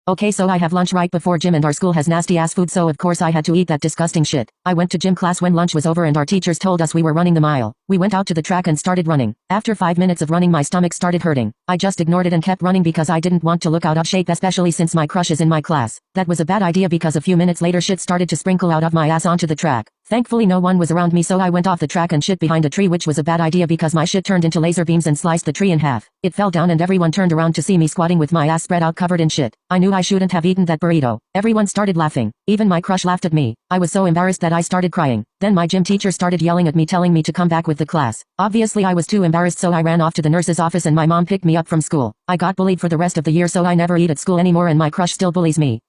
Okay, so I have lunch right before gym and our school has nasty ass food, so of course I had to eat that disgusting shit. I went to gym class when lunch was over and our teachers told us we were running the mile. We went out to the track and started running. After 5 minutes of running my stomach started hurting. I just ignored it and kept running because I didn't want to look out of shape, especially since my crush is in my class. That was a bad idea because a few minutes later shit started to sprinkle out of my ass onto the track. Thankfully no one was around me, so I went off the track and shit behind a tree, which was a bad idea because my shit turned into laser beams and sliced the tree in half. It fell down and everyone turned around to see me squatting with my ass spread out covered in shit. I knew I shouldn't have eaten that burrito. Everyone started laughing. Even my crush laughed at me. I was so embarrassed that I started crying. Then my gym teacher started yelling at me, telling me to come back with the class. Obviously I was too embarrassed, so I ran off to the nurse's office and my mom picked me up from school. I got bullied for the rest of the year, so I never eat at school anymore and my crush still bullies me.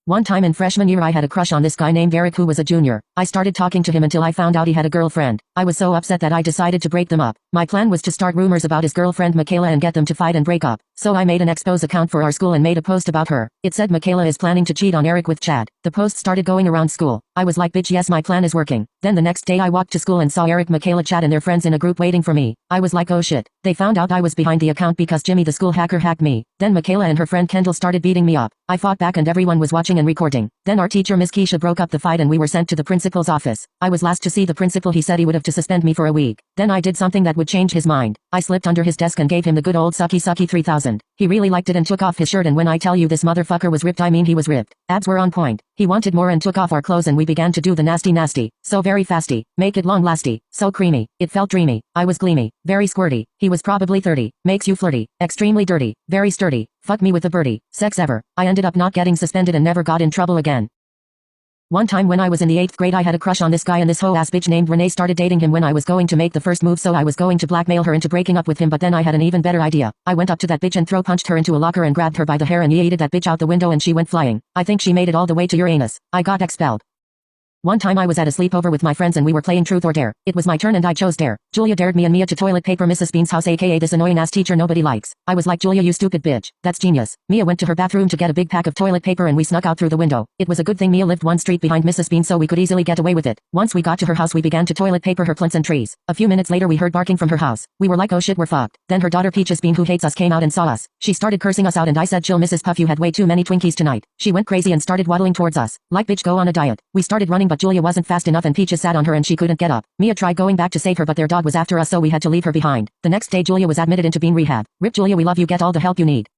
One time in freshman year I had a crush on this guy named Eric who was a junior. I started talking to him until I found out he had a girlfriend. I was so upset that I decided to break them up. My plan was to start rumors about his girlfriend Michaela and get them to fight and break up. So I made an expose account for our school and made a post about her. It said Michaela is planning to cheat on Eric with Chad. The post started going around school. I was like, bitch, yes, my plan is working. Then the next day I walked to school and saw Eric, Michaela, Chad and their friends in a group waiting for me. I was like, oh shit. They found out I was behind the account because Jimmy the school hacker hacked me. Then Michaela and her friend Kendall started beating me up. I fought back and everyone was watching and recording. Then our teacher Miss Keisha broke up the fight and we were sent to the principal's office. I was last to see the principal. He said he would have to suspend me for a week. Then I did something that would change his mind. I slipped under his desk and gave him the good old sucky 3000. He really liked it and took off his shirt, and when I tell you this motherfucker was ripped, I mean he was ripped. Abs were on point. He wanted more and took off our clothes and we began to do the nasty. So very fasty. Make it long lasty. So creamy. It felt dreamy. I was gleamy. Very squirty. He was probably 30. Makes you flirty. Extremely dirty. Very sturdy. Fuck me with a birdie. Sex ever. I ended up not getting suspended and never got in trouble again. One time when I was in the 8th grade I had a crush on this guy, and this hoe ass bitch named Renee started dating him when I was going to make the first move, so I was going to blackmail her into breaking up with him, but then I had an even better idea. I went up to that bitch and punched her into a locker and grabbed her by the hair and yeeted that bitch out the window and she went flying. I think she made it all the way to Uranus. I got expelled. One time I was at a sleepover with my friends and we were playing truth or dare. It was my turn and I chose dare. Julia dared me and Mia to toilet paper Mrs. Bean's house, aka this annoying ass teacher nobody likes. I was like, Julia, you stupid bitch. That's genius. Mia went to her bathroom to get a big pack of toilet paper and we snuck out through the window. It was a good thing Mia lived one street behind Mrs. Bean so we could easily get away with it. Once we got to her house we began to toilet paper her plants and trees. A few minutes later we heard barking from her house. We were like, oh shit, we're fucked. Then her daughter Peaches Bean, who hates us, came out and saw us. She started cursing us out and I said, chill Mrs. Puff, you had way too many Twinkies tonight. She went crazy and started waddling towards us. Like, bitch, go on a diet. We started running but Julia wasn't fast enough and Peaches sat on her and she couldn't get up. Mia tried going back to save her but their dog was after us so we had to leave her behind. The next day Julia was admitted into Bean rehab. Rip Julia, we love you, get all the help you need.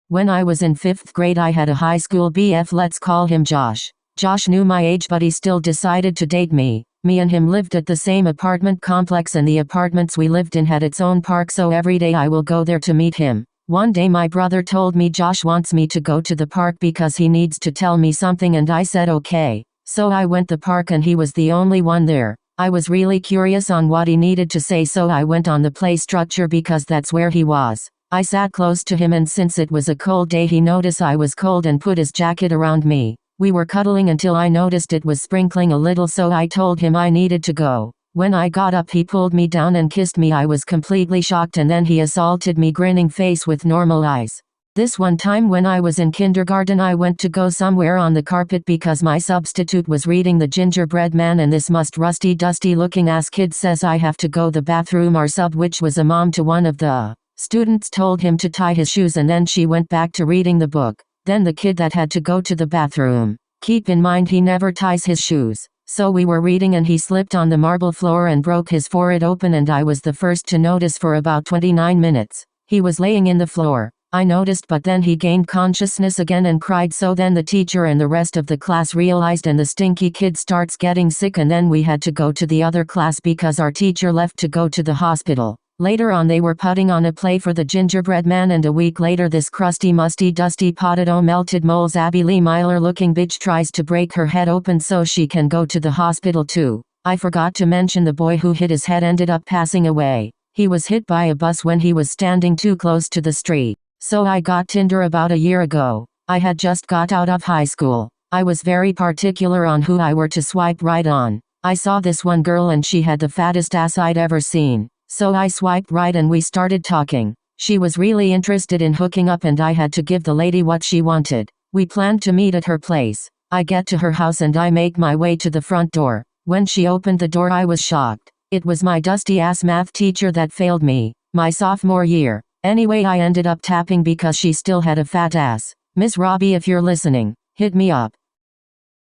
When I was in 5th grade I had a high school BF, let's call him Josh. Josh knew my age but he still decided to date me. Me and him lived at the same apartment complex and the apartments we lived in had its own park, so every day I will go there to meet him. One day my brother told me Josh wants me to go to the park because he needs to tell me something and I said okay. So I went the park and he was the only one there. I was really curious on what he needed to say, so I went on the play structure because that's where he was. I sat close to him and since it was a cold day he noticed I was cold and put his jacket around me. We were cuddling until I noticed it was sprinkling a little, so I told him I needed to go. When I got up he pulled me down and kissed me. I was completely shocked and then he assaulted me, grinning face with normal eyes. This one time when I was in kindergarten I went to go somewhere on the carpet because my substitute was reading The Gingerbread Man and this rusty dusty looking ass kid says I have to go the bathroom. Our sub, which was a mom to one of the students, told him to tie his shoes and then she went back to reading the book. Then the kid that had to go to the bathroom. Keep in mind he never ties his shoes. So we were reading and he slipped on the marble floor and broke his forehead open and I was the first to notice for about 29 minutes. He was laying in the floor. I noticed but then he gained consciousness again and cried, so then the teacher and the rest of the class realized and the stinky kid starts getting sick and then we had to go to the other class because our teacher left to go to the hospital. Later on they were putting on a play for the Gingerbread Man and a week later this crusty musty dusty potted melted moles Abby Lee Myler looking bitch tries to break her head open so she can go to the hospital too. I forgot to mention the boy who hit his head ended up passing away. He was hit by a bus when he was standing too close to the street. So I got Tinder about a year ago. I had just got out of high school. I was very particular on who I were to swipe right on. I saw this one girl and she had the fattest ass I'd ever seen. So I swiped right and we started talking. She was really interested in hooking up and I had to give the lady what she wanted. We planned to meet at her place. I get to her house and I make my way to the front door. When she opened the door I was shocked. It was my dusty ass math teacher that failed me my sophomore year. Anyway, I ended up tapping because she still had a fat ass. Miss Robbie, if you're listening, hit me up.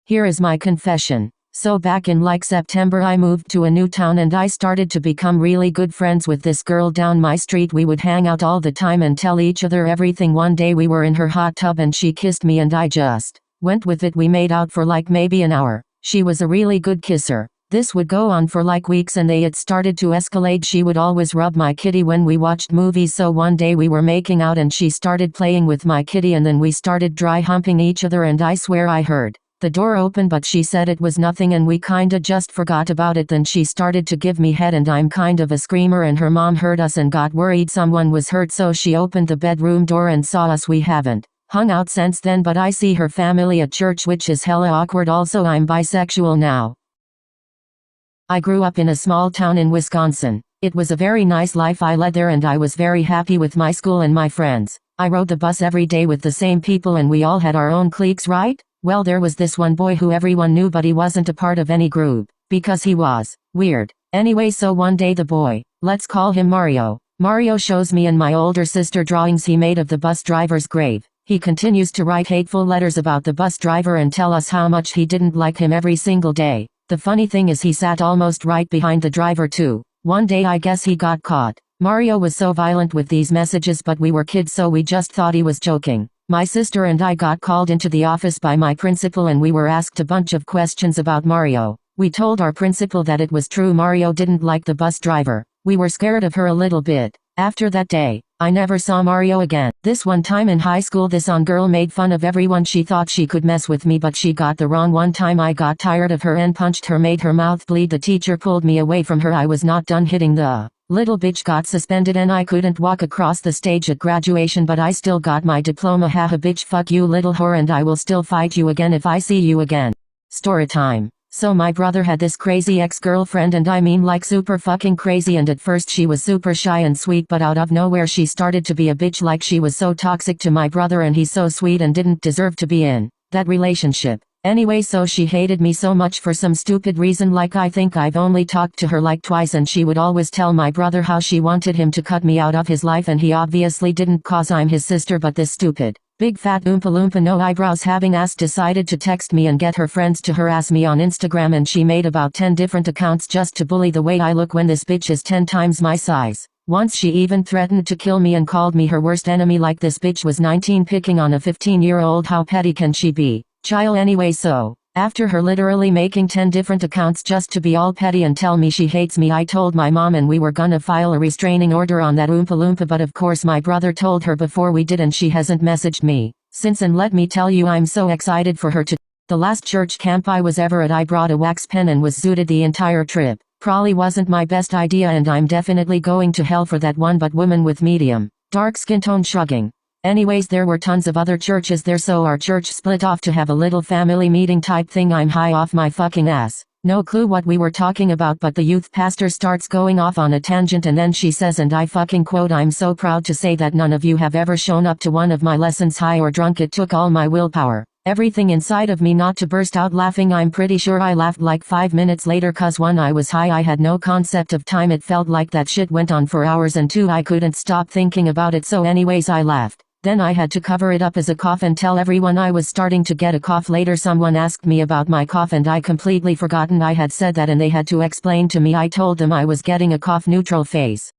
Here is my confession. So back in like September I moved to a new town and I started to become really good friends with this girl down my street. We would hang out all the time and tell each other everything. One day we were in her hot tub and she kissed me and I just went with it. We made out for like maybe an hour. She was a really good kisser. This would go on for like weeks and it started to escalate. She would always rub my kitty when we watched movies. So one day we were making out and she started playing with my kitty and then we started dry humping each other and I swear I heard the door open, but she said it was nothing and we kinda just forgot about it. Then she started to give me head and I'm kind of a screamer and her mom heard us and got worried someone was hurt, so she opened the bedroom door and saw us. We haven't hung out since then, but I see her family at church, which is hella awkward. Also, I'm bisexual now. I grew up in a small town in Wisconsin. It was a very nice life I led there and I was very happy with my school and my friends. I rode the bus every day with the same people and we all had our own cliques, right? Well, there was this one boy who everyone knew, but he wasn't a part of any group because he was weird. Anyway, so one day the boy, let's call him Mario. Mario shows me and my older sister drawings he made of the bus driver's grave. He continues to write hateful letters about the bus driver and tell us how much he didn't like him every single day. The funny thing is he sat almost right behind the driver too. One day I guess he got caught. Mario was so violent with these messages, but we were kids so we just thought he was joking. My sister and I got called into the office by my principal and we were asked a bunch of questions about Mario. We told our principal that it was true Mario didn't like the bus driver. We were scared of her a little bit. After that day, I never saw Mario again. This one time in high school this on girl made fun of everyone. She thought she could mess with me but she got the wrong one. Time I got tired of her and punched her, made her mouth bleed. The teacher pulled me away from her. I was not done hitting the little bitch, got suspended and I couldn't walk across the stage at graduation, but I still got my diploma. Haha bitch, fuck you little whore, and I will still fight you again if I see you again. Storytime. So my brother had this crazy ex-girlfriend, and I mean like super fucking crazy, and at first she was super shy and sweet, but out of nowhere she started to be a bitch. Like she was so toxic to my brother and he's so sweet and didn't deserve to be in that relationship. Anyway, so she hated me so much for some stupid reason. Like I think I've only talked to her like twice and she would always tell my brother how she wanted him to cut me out of his life, and he obviously didn't cause I'm his sister, but this stupid big fat oompa loompa no eyebrows having ass decided to text me and get her friends to harass me on Instagram, and she made about 10 different accounts just to bully the way I look when this bitch is 10 times my size. Once she even threatened to kill me and called me her worst enemy. Like this bitch was 19 picking on a 15-year-old. How petty can she be? Child. Anyway, so after her literally making 10 different accounts just to be all petty and tell me she hates me, I told my mom and we were gonna file a restraining order on that oompa loompa, but of course my brother told her before we did and she hasn't messaged me since. And let me tell you, I'm so excited for her to. The last church camp I was ever at, I brought a wax pen and was zooted the entire trip. Probably wasn't my best idea and I'm definitely going to hell for that one, but woman with medium dark skin tone shrugging. Anyways, there were tons of other churches there, so our church split off to have a little family meeting type thing. I'm high off my fucking ass. No clue what we were talking about, but the youth pastor starts going off on a tangent and then she says, and I fucking quote, "I'm so proud to say that none of you have ever shown up to one of my lessons high or drunk. It took all my willpower, everything inside of me not to burst out laughing." I'm pretty sure I laughed like 5 minutes later, cause 1, I was high, I had no concept of time, it felt like that shit went on for hours, and 2, I couldn't stop thinking about it. So anyways, I laughed. Then I had to cover it up as a cough and tell everyone I was starting to get a cough. Later someone asked me about my cough and I completely forgotten I had said that, and they had to explain to me. I told them I was getting a cough neutral phase.